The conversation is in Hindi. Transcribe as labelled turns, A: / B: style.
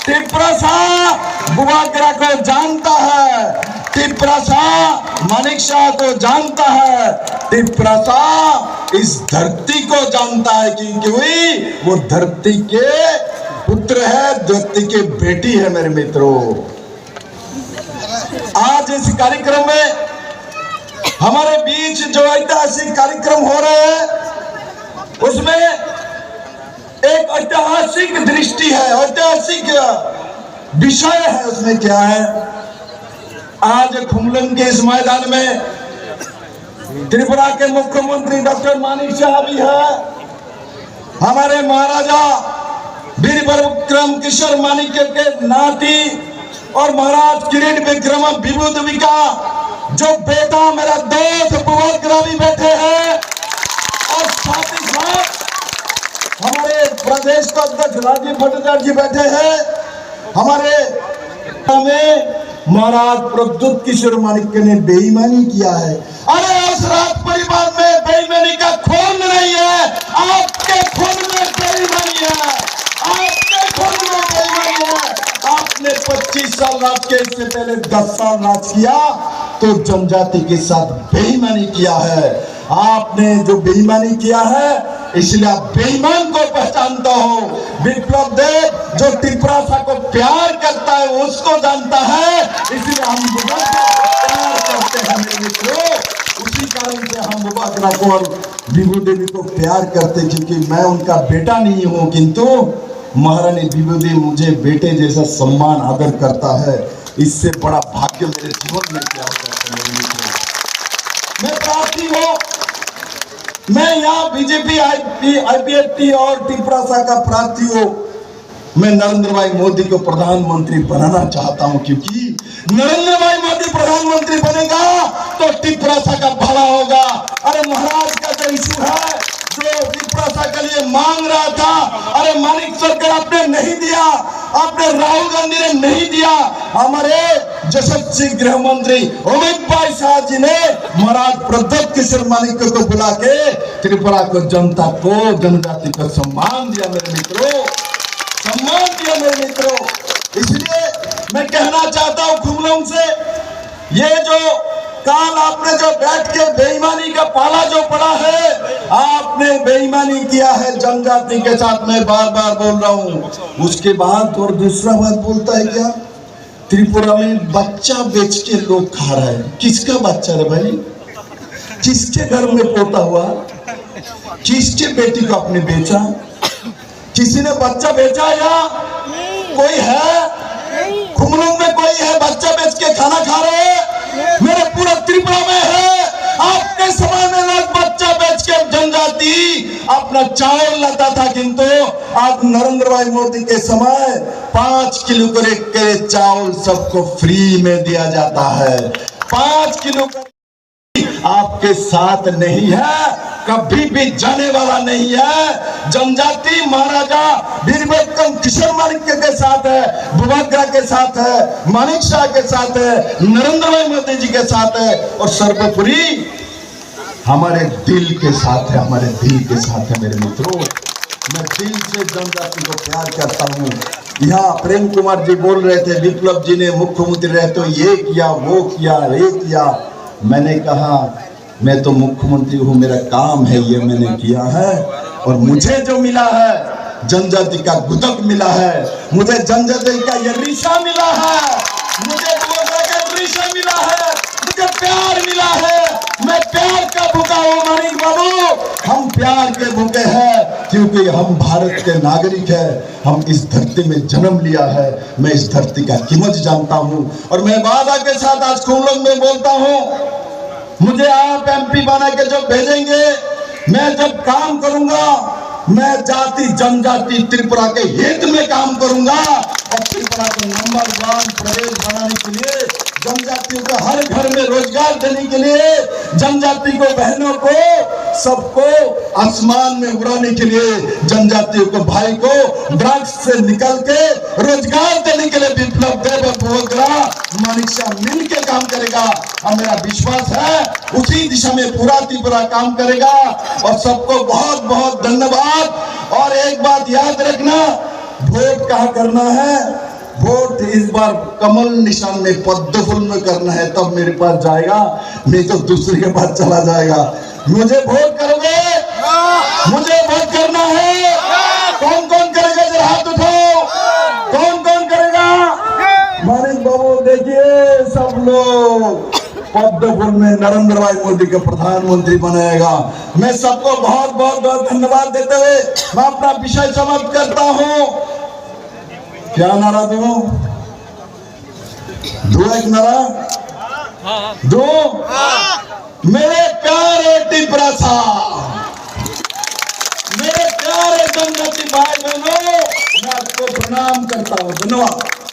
A: त्रिपुरा बुवाग्रा को जानता है, त्रिपुरा मानिक शाह को जानता है, त्रिपुरा इस धरती को जानता है क्योंकि वो धरती के पुत्र है, धरती के बेटी है। मेरे मित्रों, आज इस कार्यक्रम में हमारे बीच जो ऐतिहासिक कार्यक्रम हो रहे हैं उसमें एक ऐतिहासिक दृष्टि है, ऐतिहासिक विषय है। उसमें क्या है, आज खुमलंग के इस मैदान में त्रिपुरा के मुख्यमंत्री डॉक्टर मानिक शाह भी है, हमारे महाराजा वीर विक्रम किशोर मानिक्य के नाती और महाराज किरीट विक्रम विभूति का जो बेटा मेरा दोस्त बुवाग्रा भी बैठे हैं, और साथ ही साथ हमारे प्रदेश का अध्यक्ष राजीव भट्टाचार्य जी बैठे हैं। हमारे में महाराज प्रद्युत किशोर मानिक्य ने बेईमानी किया है। अरे उस राज परिवार में बेईमानी का खून नहीं है, आपके खून में बेईमानी है, आपके खून में बेईमानी है। आपने 25 साल राज किया, इससे पहले 10 साल राज किया तो जनजाति के साथ बेईमानी किया है। आपने जो बेईमानी किया है इसलिए आप बेईमान को पहचानता हो। विप्लव देव जो त्रिपुरा को प्यार करता है उसको जानता है, इसलिए हम प्यार करते हैं। मेरे मित्रों, उसी कारण से हम बुवाग्रा को और विभू देवी को प्यार करते, क्योंकि मैं उनका बेटा नहीं हूँ, किंतु महारानी विभू देवी मुझे बेटे जैसा सम्मान आदर करता है। इससे बड़ा भाग्य मेरे जीवन में क्या हो सकता है। मैं प्रार्थी हूँ, मैं यहाँ बीजेपी आईपीएफटी और त्रिपुरा का प्रार्थी हूँ। मैं नरेंद्र भाई मोदी को प्रधानमंत्री बनाना चाहता हूँ, क्योंकि नरेंद्र भाई मोदी प्रधानमंत्री बनेगा तो त्रिपुरा का भला होगा। अरे महाराज का जो इशू है जो त्रिपुरा के लिए मांग रहा था, अरे मानिक सरकार आपने नहीं दिया, आपने राहुल गांधी ने नहीं दिया। हमारे यशस्वी गृह मंत्री अमित भाई शाह जी ने महाराज प्रद्युत किशोर मानिक्य को बुला के त्रिपुरा को जनता को जनजाति को सम्मान दिया। मेरे मित्रों, सम्मान दिया मेरे मित्रों। इसलिए मैं कहना चाहता हूँ खुमलंग से, ये जो काल आपने जो बैठ के बेईमानी का पाला जो पड़ा है, आपने बेईमानी किया है जनजाति के साथ। मैं बार बार बोल रहा हूँ। उसके बाद और दूसरा बात बोलता है क्या, त्रिपुरा में बच्चा बेच के लोग खा रहे हैं। किसका बच्चा रे भाई, किसके घर में पोता हुआ, किसके बेटी को आपने बेचा? किसी ने बच्चा बेचा या कोई है खुमलंग में कोई है बच्चा बेच के खाना खा रहे हैं? मेरे पूरा त्रिपुरा में है। आपके समय में लोग बच्चा बेच के जनजाति अपना चावल लाता था, किंतु आज नरेंद्र भाई मोदी के समय 5 किलो के चावल सबको फ्री में दिया जाता है। 5 किलो आपके साथ नहीं है, कभी भी जाने वाला नहीं है। जनजाति महाराजा वीर विक्रम किशोर मानिक्य के साथ है, बुवाग्रा के साथ है, मानिक शाह के साथ है, नरेंद्र भाई मोदी जी के साथ है, और सर्वोपरि हमारे दिल के साथ है, हमारे दिल के साथ है। मेरे मित्रों, मैं दिल से जनजाति को प्यार करता हूँ। यहाँ प्रेम कुमार जी बोल रहे थे विप्लव जी ने मुख्यमंत्री रहे तो ये किया वो किया ये किया। मैंने कहा मैं तो मुख्यमंत्री हूँ, मेरा काम है ये मैंने किया है, और मुझे जो मिला है जनजाति का गुदक मिला है, मुझे जनजाति का ये रिशा मिला है, मुझे रिशा मिला है, मुझे प्यार मिला है। मैं प्यार का भूखा हूँ मानिक बाबू, हम प्यार के भूखे हैं, क्योंकि हम भारत के नागरिक हैं। हम इस धरती में जन्म लिया है, मैं इस धरती का कीमत जानता हूँ। और मैं वादा के साथ आज खुमलंग में बोलता हूँ, मुझे आप एमपी बना के जो भेजेंगे, मैं जब काम करूंगा मैं जाति जनजाति त्रिपुरा के हित में काम करूंगा, और त्रिपुरा को नंबर 1 प्रदेश बनाने के लिए, जनजातियों को हर घर में रोजगार देने के लिए, जनजाति को बहनों को सबको आसमान में उड़ाने के लिए, जनजातियों को भाई को ड्रग्स से निकल के रोजगार देने के लिए विप्लव देव और बुवाग्रा मानिक शाह मिल के काम करेगा। और मेरा विश्वास है उसी दिशा में पूरा त्रिपुरा काम करेगा। और सबको बहुत बहुत धन्यवाद। और एक बात याद रखना, वोट कहाँ करना है, वोट इस बार कमल निशान में पद्म फूल में करना है, तब मेरे पास जाएगा, नहीं तो दूसरे के पास चला जाएगा। मुझे वोट करोगे? मुझे वोट करना है। कौन कौन करेगा जरा हाथ उठाओ, कौन कौन करेगा? मानिक बाबू देखिए, सब लोग पद्म फूल में नरेंद्र भाई मोदी को प्रधानमंत्री बनाएगा। मैं सबको बहुत बहुत बहुत धन्यवाद देते हुए मैं अपना विषय समाप्त करता हूं। क्या नारा दूं? दो एक नारा दो। मेरे प्यारे टिपरासा, मेरे प्यारे जनजाति भाई बहनों, मैं आपको प्रणाम करता हूं। धन्यवाद।